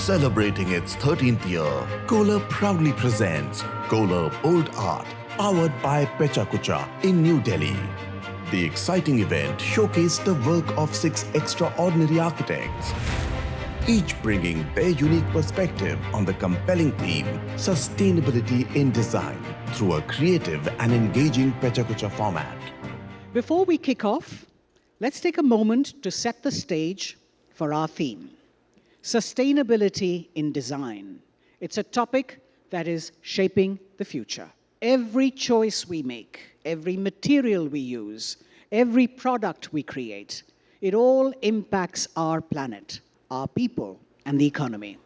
Celebrating its 13th year, KOHLER proudly presents KOHLER Bold Art, powered by Pecha Kucha in New Delhi. The exciting event showcased the work of 6 extraordinary architects, each bringing their unique perspective on the compelling theme, sustainability in design, through a creative and engaging Pecha Kucha format. Before we kick off, let's take a moment to set the stage for our theme. Sustainability in design. It's a topic that is shaping the future. Every choice we make, every material we use, every product we create, it all impacts our planet, our people, and the economy.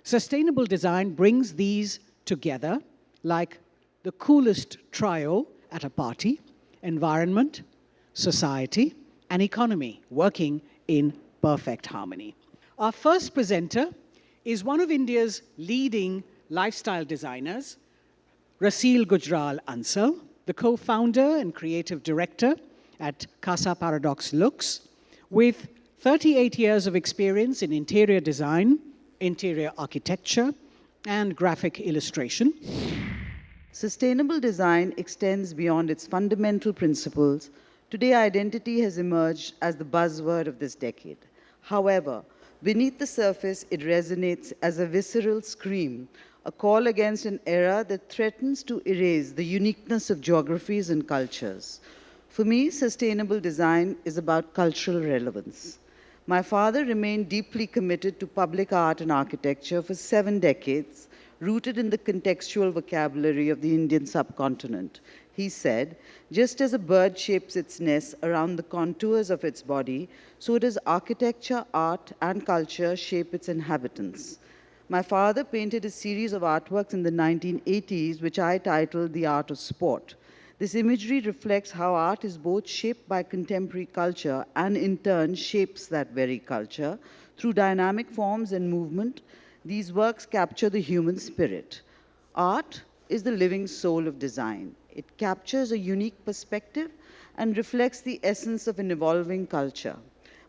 Sustainable design brings these together like the coolest trio at a party: environment, society, and economy working in perfect harmony. Our first presenter is one of India's leading lifestyle designers, Rasil Gujral Ansal, the co-founder and creative director at Casa Paradox Looks, with 38 years of experience in interior design, interior architecture, and graphic illustration. Sustainable design extends beyond its fundamental principles. Today, identity has emerged as the buzzword of this decade. However, beneath the surface, it resonates as a visceral scream, a call against an era that threatens to erase the uniqueness of geographies and cultures. For me, sustainable design is about cultural relevance. My father remained deeply committed to public art and architecture for 7 decades, rooted in the contextual vocabulary of the Indian subcontinent. He said, just as a bird shapes its nest around the contours of its body, so does architecture, art, and culture shape its inhabitants. My father painted a series of artworks in the 1980s, which I titled The Art of Sport. This imagery reflects how art is both shaped by contemporary culture and in turn shapes that very culture. Through dynamic forms and movement, these works capture the human spirit. Art is the living soul of design. It captures a unique perspective and reflects the essence of an evolving culture.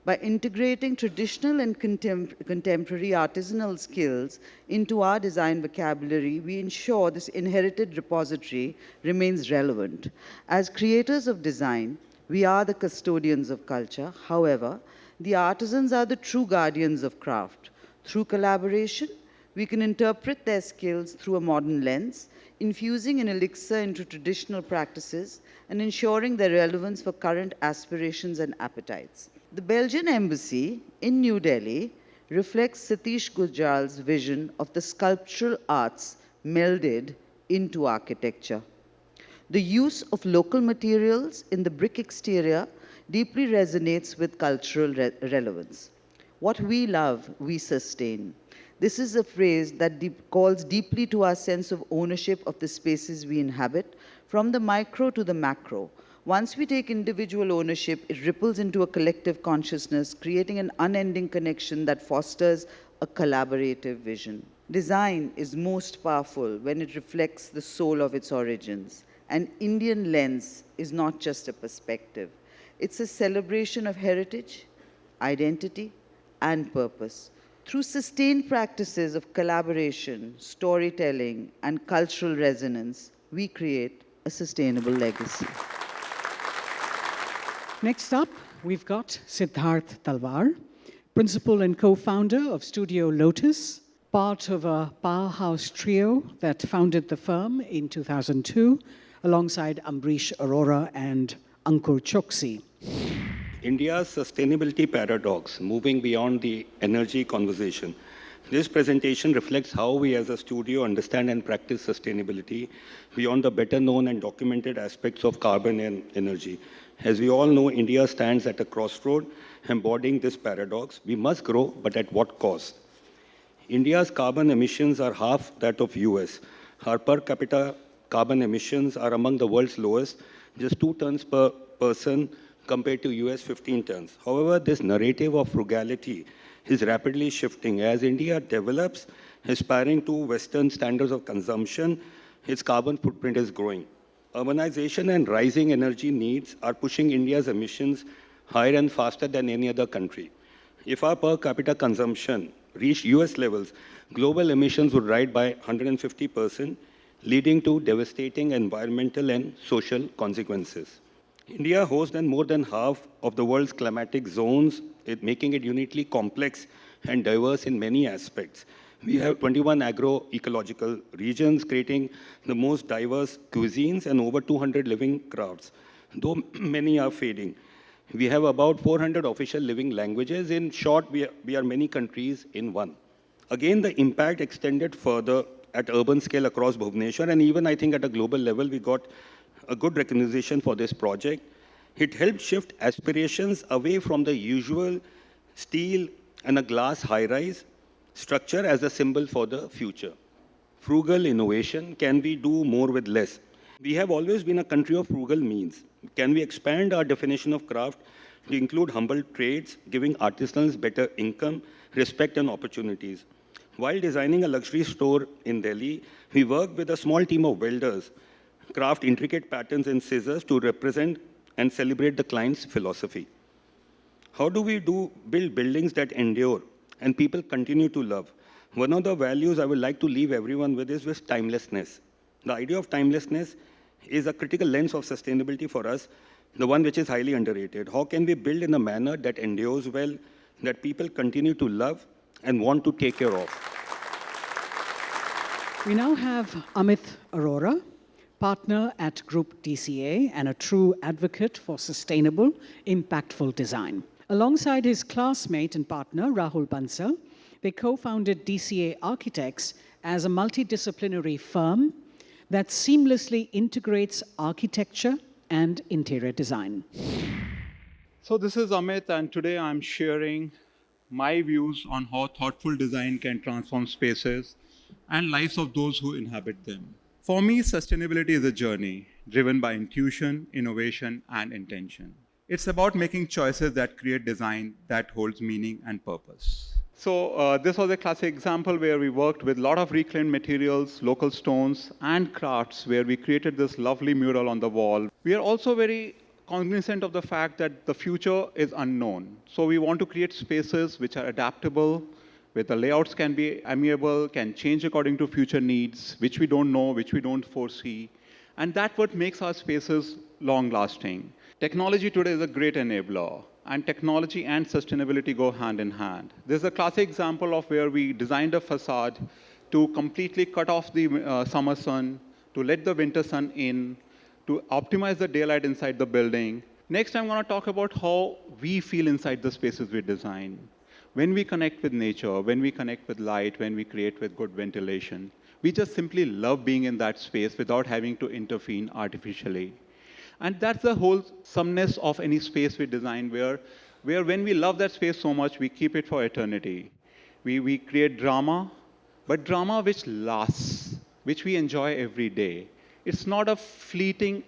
By integrating traditional and contemporary artisanal skills into our design vocabulary, we ensure this inherited repository remains relevant. As creators of design, we are the custodians of culture. However, the artisans are the true guardians of craft. Through collaboration, we can interpret their skills through a modern lens, infusing an elixir into traditional practices and ensuring their relevance for current aspirations and appetites. The Belgian embassy in New Delhi reflects Satish Gujral's vision of the sculptural arts melded into architecture. The use of local materials in the brick exterior deeply resonates with cultural relevance. What we love, we sustain. This is a phrase that calls deeply to our sense of ownership of the spaces we inhabit, from the micro to the macro. Once we take individual ownership, it ripples into a collective consciousness, creating an unending connection that fosters a collaborative vision. Design is most powerful when it reflects the soul of its origins. An Indian lens is not just a perspective. It's a celebration of heritage, identity, and purpose. Through sustained practices of collaboration, storytelling, and cultural resonance, we create a sustainable legacy. Next up, we've got Siddharth Talwar, principal and co-founder of Studio Lotus, part of a powerhouse trio that founded the firm in 2002, alongside Ambrish Arora and Ankur Choksi. India's sustainability paradox, moving beyond the energy conversation. This presentation reflects how we as a studio understand and practice sustainability beyond the better known and documented aspects of carbon and energy. As we all know, India stands at a crossroad embodying this paradox. We must grow, but at what cost? India's carbon emissions are half that of US. Our per capita carbon emissions are among the world's lowest, just 2 tons per person compared to US 15 tons. However, this narrative of frugality is rapidly shifting. As India develops, aspiring to Western standards of consumption, its carbon footprint is growing. Urbanization and rising energy needs are pushing India's emissions higher and faster than any other country. If our per capita consumption reached US levels, global emissions would rise by 150%, leading to devastating environmental and social consequences. India hosts then more than half of the world's climatic zones, making it uniquely complex and diverse in many aspects. We have 21 agroecological regions creating the most diverse cuisines and over 200 living crafts, though many are fading. We have about 400 official living languages. In short, we are many countries in one. Again, the impact extended further at urban scale across Bhubaneswar, and even I think at a global level, we got a good recognition for this project. It helped shift aspirations away from the usual steel and a glass high-rise structure as a symbol for the future. Frugal innovation, can we do more with less? We have always been a country of frugal means. Can we expand our definition of craft to include humble trades, giving artisans better income, respect, and opportunities? While designing a luxury store in Delhi, we worked with a small team of welders, craft intricate patterns in scissors to represent and celebrate the client's philosophy. How do we build buildings that endure and people continue to love? One of the values I would like to leave everyone with is with timelessness. The idea of timelessness is a critical lens of sustainability for us, the one which is highly underrated. How can we build in a manner that endures well, that people continue to love and want to take care of? We now have Amit Arora, partner at Group DCA and a true advocate for sustainable, impactful design. Alongside his classmate and partner, Rahul Bansal, they co-founded DCA Architects as a multidisciplinary firm that seamlessly integrates architecture and interior design. So this is Amit, and today I'm sharing my views on how thoughtful design can transform spaces and lives of those who inhabit them. For me, sustainability is a journey driven by intuition, innovation, and intention. It's about making choices that create design that holds meaning and purpose. So this was a classic example where we worked with a lot of reclaimed materials, local stones, and crafts, where we created this lovely mural on the wall. We are also very cognizant of the fact that the future is unknown. So we want to create spaces which are adaptable, where the layouts can be amiable, can change according to future needs, which we don't know, which we don't foresee. And that's what makes our spaces long-lasting. Technology today is a great enabler, and technology and sustainability go hand in hand. This is a classic example of where we designed a facade to completely cut off the summer sun, to let the winter sun in, to optimize the daylight inside the building. Next, I'm going to talk about how we feel inside the spaces we design. When we connect with nature, when we connect with light, when we create with good ventilation, we just simply love being in that space without having to intervene artificially. And that's the wholesomeness of any space we design, where when we love that space so much, we keep it for eternity. We create drama, but drama which lasts, which we enjoy every day. It's not a fleeting,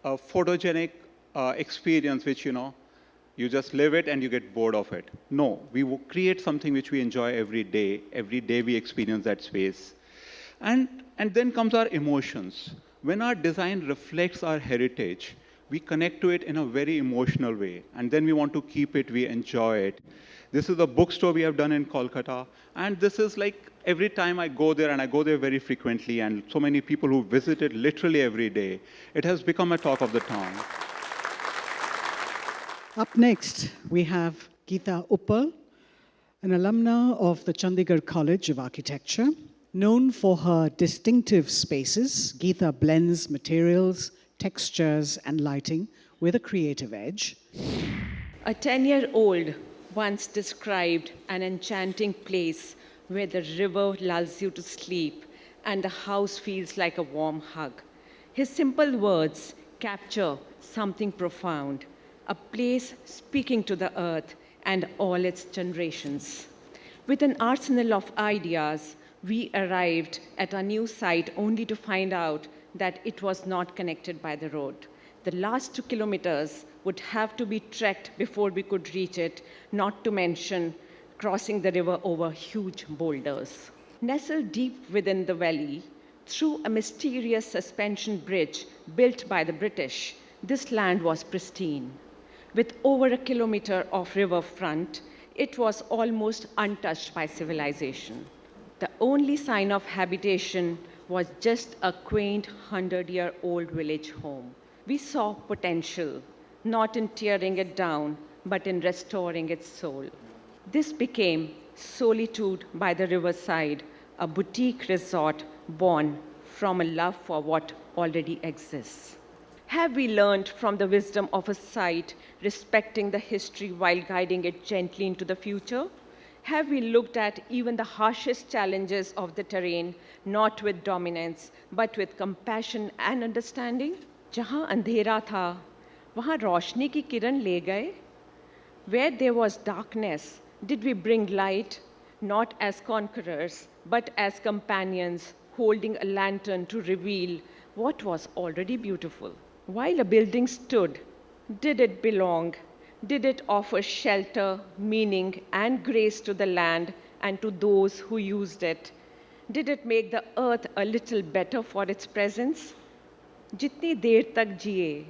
photogenic experience which, you just live it and you get bored of it. No, we will create something which we enjoy every day. Every day we experience that space. And then comes our emotions. When our design reflects our heritage, we connect to it in a very emotional way. And then we want to keep it, we enjoy it. This is a bookstore we have done in Kolkata. And this is like every time I go there, and I go there very frequently, and so many people who visit it literally every day, it has become a talk of the town. Up next, we have Geeta Uppal, an alumna of the Chandigarh College of Architecture. Known for her distinctive spaces, Geeta blends materials, textures, and lighting with a creative edge. A 10-year-old once described an enchanting place where the river lulls you to sleep and the house feels like a warm hug. His simple words capture something profound, a place speaking to the earth and all its generations. With an arsenal of ideas, we arrived at our new site only to find out that it was not connected by the road. The last 2 kilometers would have to be trekked before we could reach it, not to mention crossing the river over huge boulders. Nestled deep within the valley, through a mysterious suspension bridge built by the British, this land was pristine. With over 1 kilometer of riverfront, It was almost untouched by civilization. The only sign of habitation was just a quaint 100-year-old village home. We saw potential, not in tearing it down, but in restoring its soul. This became Solitude by the Riverside, a boutique resort born from a love for what already exists. Have we learned from the wisdom of a site, respecting the history while guiding it gently into the future? Have we looked at even the harshest challenges of the terrain, not with dominance, but with compassion and understanding? जहाँ अंधेरा था, वहाँ रोशनी की किरण ले गए. Where there was darkness, did we bring light, not as conquerors, but as companions, holding a lantern to reveal what was already beautiful? While a building stood, did it belong? Did it offer shelter, meaning, and grace to the land and to those who used it? Did it make the earth a little better for its presence? जितनी देर तक जिए,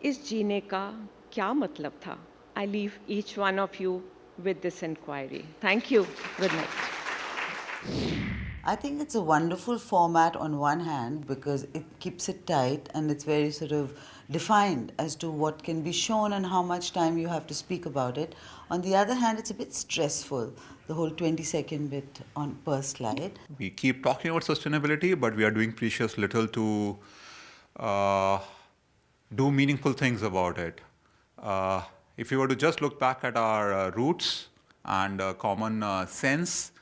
इस जीने का क्या मतलब था? I leave each one of you with this inquiry. Thank you. Good night. I think it's a wonderful format on one hand because it keeps it tight and it's very sort of defined as to what can be shown and how much time you have to speak about it. On the other hand, it's a bit stressful, the whole 20-second bit on per slide. We keep talking about sustainability, but we are doing precious little to do meaningful things about it. If you were to just look back at our roots and common sense,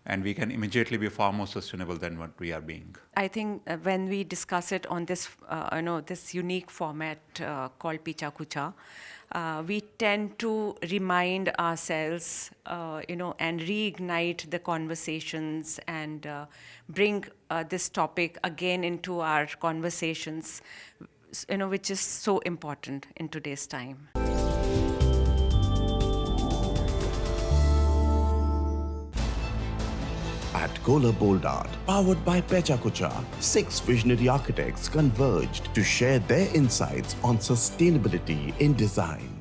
and we can immediately be far more sustainable than what we are being. I think when we discuss it on this, this unique format called Pecha Kucha, we tend to remind ourselves, and reignite the conversations and bring this topic again into our conversations, which is so important in today's time. At KOHLER Bold Art, powered by Pecha Kucha, 6 visionary architects converged to share their insights on sustainability in design.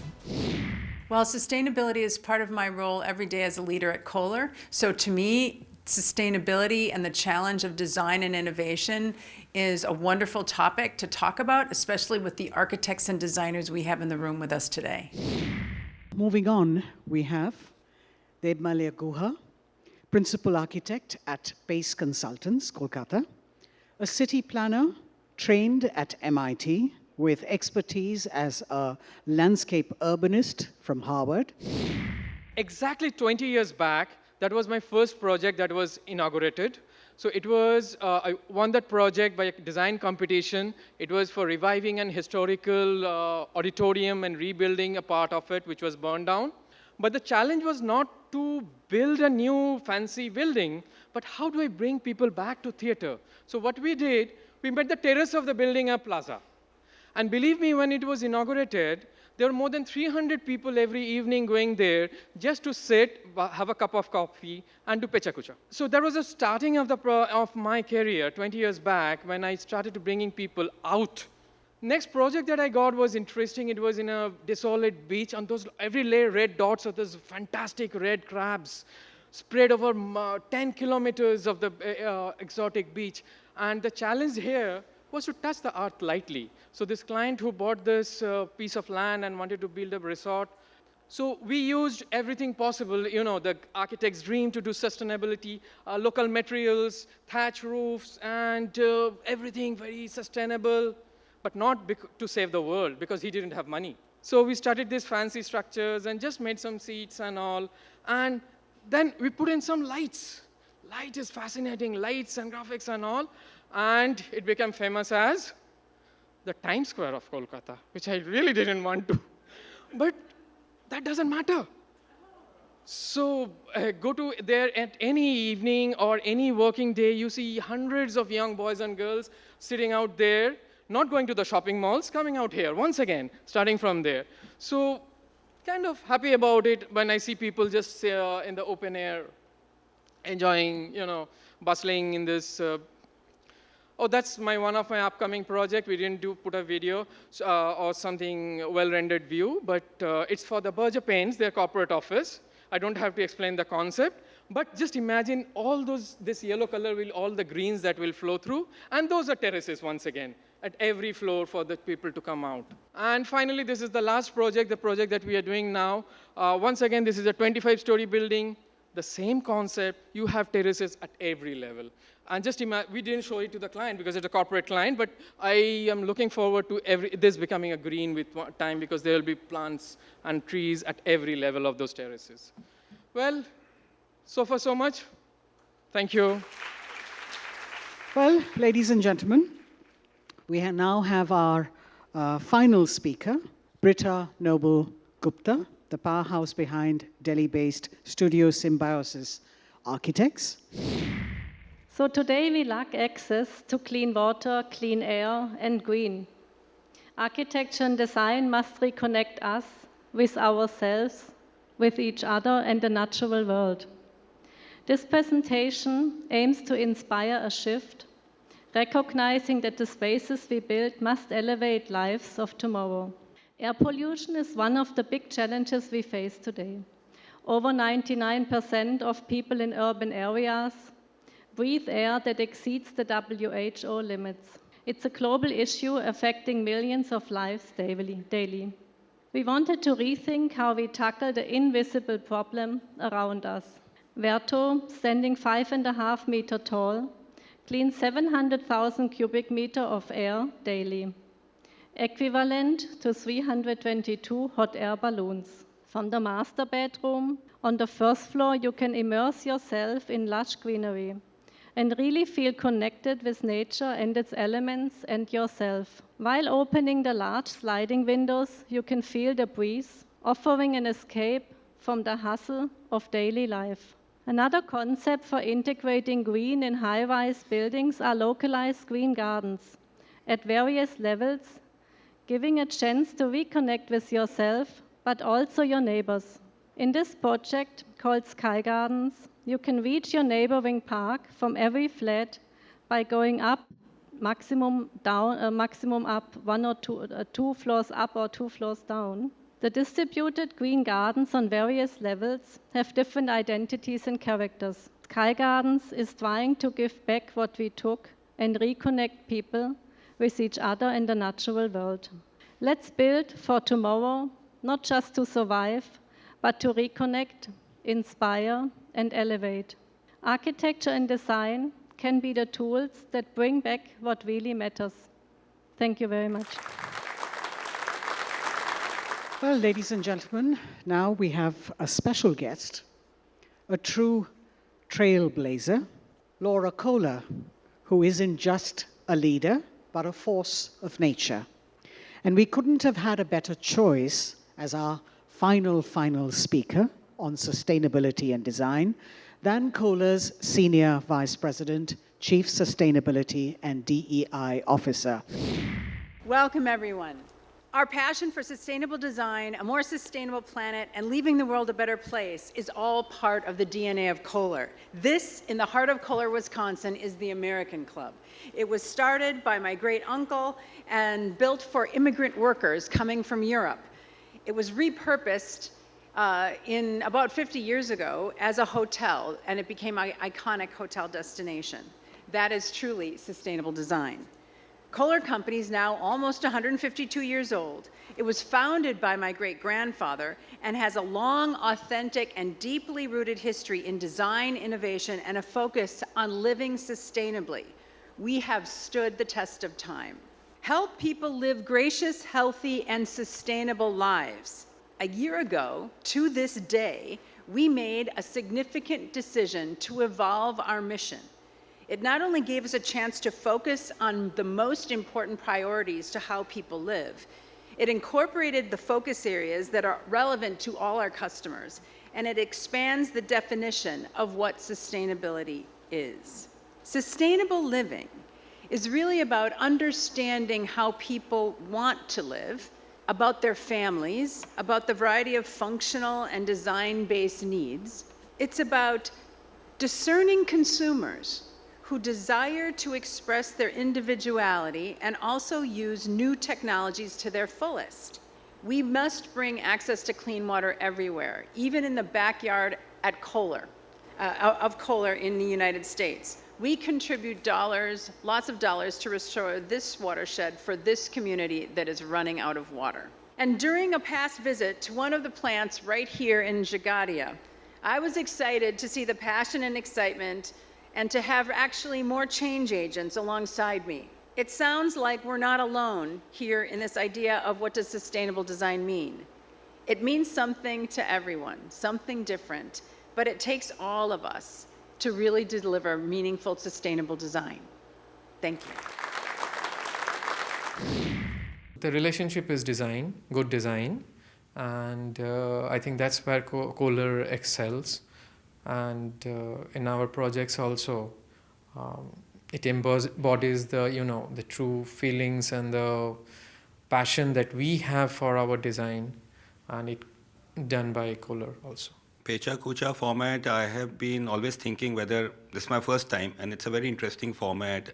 Well, sustainability is part of my role every day as a leader at KOHLER. So to me, sustainability and the challenge of design and innovation is a wonderful topic to talk about, especially with the architects and designers we have in the room with us today. Moving on, we have Debmalya Guha, Principal Architect at Pace Consultants, Kolkata, a city planner trained at MIT with expertise as a landscape urbanist from Harvard. Exactly 20 years back, that was my first project that was inaugurated. So it was, I won that project by a design competition. It was for reviving an historical auditorium and rebuilding a part of it, which was burned down. But the challenge was not to build a new fancy building, but how do I bring people back to theater? So what we did, we made the terrace of the building a plaza. And believe me, when it was inaugurated, there were more than 300 people every evening going there just to sit, have a cup of coffee, and do Pecha Kucha. So that was the starting of my career 20 years back when I started to bringing people out. Next project that I got was interesting. It was in a desolate beach, and those every layer red dots of those fantastic red crabs spread over 10 kilometers of the exotic beach. And the challenge here was to touch the earth lightly. So this client who bought this piece of land and wanted to build a resort, so we used everything possible, the architect's dream to do sustainability, local materials, thatch roofs, and everything very sustainable, but not to save the world, because he didn't have money. So we started these fancy structures and just made some seats and all. And then we put in some lights. Light is fascinating, lights and graphics and all. And it became famous as the Times Square of Kolkata, which I really didn't want to. But that doesn't matter. So go to there at any evening or any working day, you see hundreds of young boys and girls sitting out there, not going to the shopping malls, coming out here once again, starting from there. So kind of happy about it when I see people just in the open air, enjoying, bustling in this. That's one of my upcoming project. We didn't put a video or something well-rendered view, but it's for the Berger Paints, their corporate office. I don't have to explain the concept. But just imagine this yellow color all the greens that will flow through. And those are terraces, once again, at every floor for the people to come out. And finally, this is the last project, the project that we are doing now. Once again, this is a 25-story building. The same concept, you have terraces at every level. And just imagine, we didn't show it to the client because it's a corporate client, but I am looking forward to this becoming a green with time because there will be plants and trees at every level of those terraces. Well, so far so much. Thank you. Well, ladies and gentlemen, we now have our final speaker, Pecha Noble Gupta, the powerhouse behind Delhi-based Studio Symbiosis Architects. So today we lack access to clean water, clean air, and green. Architecture and design must reconnect us with ourselves, with each other, and the natural world. This presentation aims to inspire a shift, recognizing that the spaces we build must elevate lives of tomorrow. Air pollution is one of the big challenges we face today. Over 99% of people in urban areas breathe air that exceeds the WHO limits. It's a global issue affecting millions of lives daily. We wanted to rethink how we tackle the invisible problem around us. Verto, standing 5.5 meters tall, cleans 700,000 cubic meters of air daily, equivalent to 322 hot air balloons. From the master bedroom, on the first floor, you can immerse yourself in lush greenery and really feel connected with nature and its elements and yourself. While opening the large sliding windows, you can feel the breeze, offering an escape from the hustle of daily life. Another concept for integrating green in high-rise buildings are localized green gardens at various levels, giving a chance to reconnect with yourself, but also your neighbors. In this project, called Sky Gardens, you can reach your neighboring park from every flat by going up, maximum up, two floors up or 2 floors down. The distributed green gardens on various levels have different identities and characters. Sky Gardens is trying to give back what we took and reconnect people with each other in the natural world. Let's build for tomorrow, not just to survive, but to reconnect, inspire, and elevate. Architecture and design can be the tools that bring back what really matters. Thank you very much. Well, ladies and gentlemen, now we have a special guest, a true trailblazer, Laura KOHLER, who isn't just a leader, but a force of nature. And we couldn't have had a better choice as our final speaker on sustainability and design than KOHLER's Senior Vice President, Chief Sustainability and DEI Officer. Welcome, everyone. Our passion for sustainable design, a more sustainable planet, and leaving the world a better place is all part of the DNA of KOHLER. This, in the heart of KOHLER, Wisconsin, is the American Club. It was started by my great-uncle and built for immigrant workers coming from Europe. It was repurposed in about 50 years ago as a hotel, and it became an iconic hotel destination. That is truly sustainable design. KOHLER Company is now almost 152 years old. It was founded by my great-grandfather and has a long, authentic, and deeply rooted history in design, innovation, and a focus on living sustainably. We have stood the test of time. Help people live gracious, healthy, and sustainable lives. A year ago, to this day, we made a significant decision to evolve our mission. It not only gave us a chance to focus on the most important priorities to how people live, it incorporated the focus areas that are relevant to all our customers, and it expands the definition of what sustainability is. Sustainable living is really about understanding how people want to live, about their families, about the variety of functional and design-based needs. It's about discerning consumers who desire to express their individuality and also use new technologies to their fullest. We must bring access to clean water everywhere, even in the backyard at KOHLER, of KOHLER in the United States. We contribute dollars, lots of dollars, to restore this watershed for this community that is running out of water. And during a past visit to one of the plants right here in Jagadia, I was excited to see the passion and excitement and to have actually more change agents alongside me. It sounds like we're not alone here in this idea of what does sustainable design mean. It means something to everyone, something different, but it takes all of us to really deliver meaningful, sustainable design. Thank you. The relationship is design, good design, and I think that's where KOHLER excels. And in our projects also, it embodies the true feelings and the passion that we have for our design, and it done by KOHLER also. Pecha Kucha format, I have been always thinking whether this is my first time, and it's a very interesting format.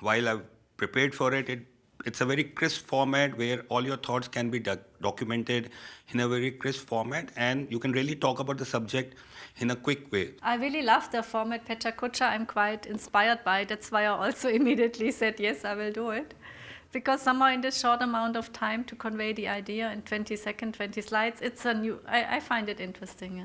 While I've prepared for it, it's a very crisp format where all your thoughts can be documented in a very crisp format, and you can really talk about the subject in a quick way. I really love the format Pecha Kucha. I'm quite inspired by it. That's why I also immediately said, yes, I will do it. Because somehow in this short amount of time to convey the idea in 20 seconds, 20 slides, it's a new, I find it interesting. Yeah.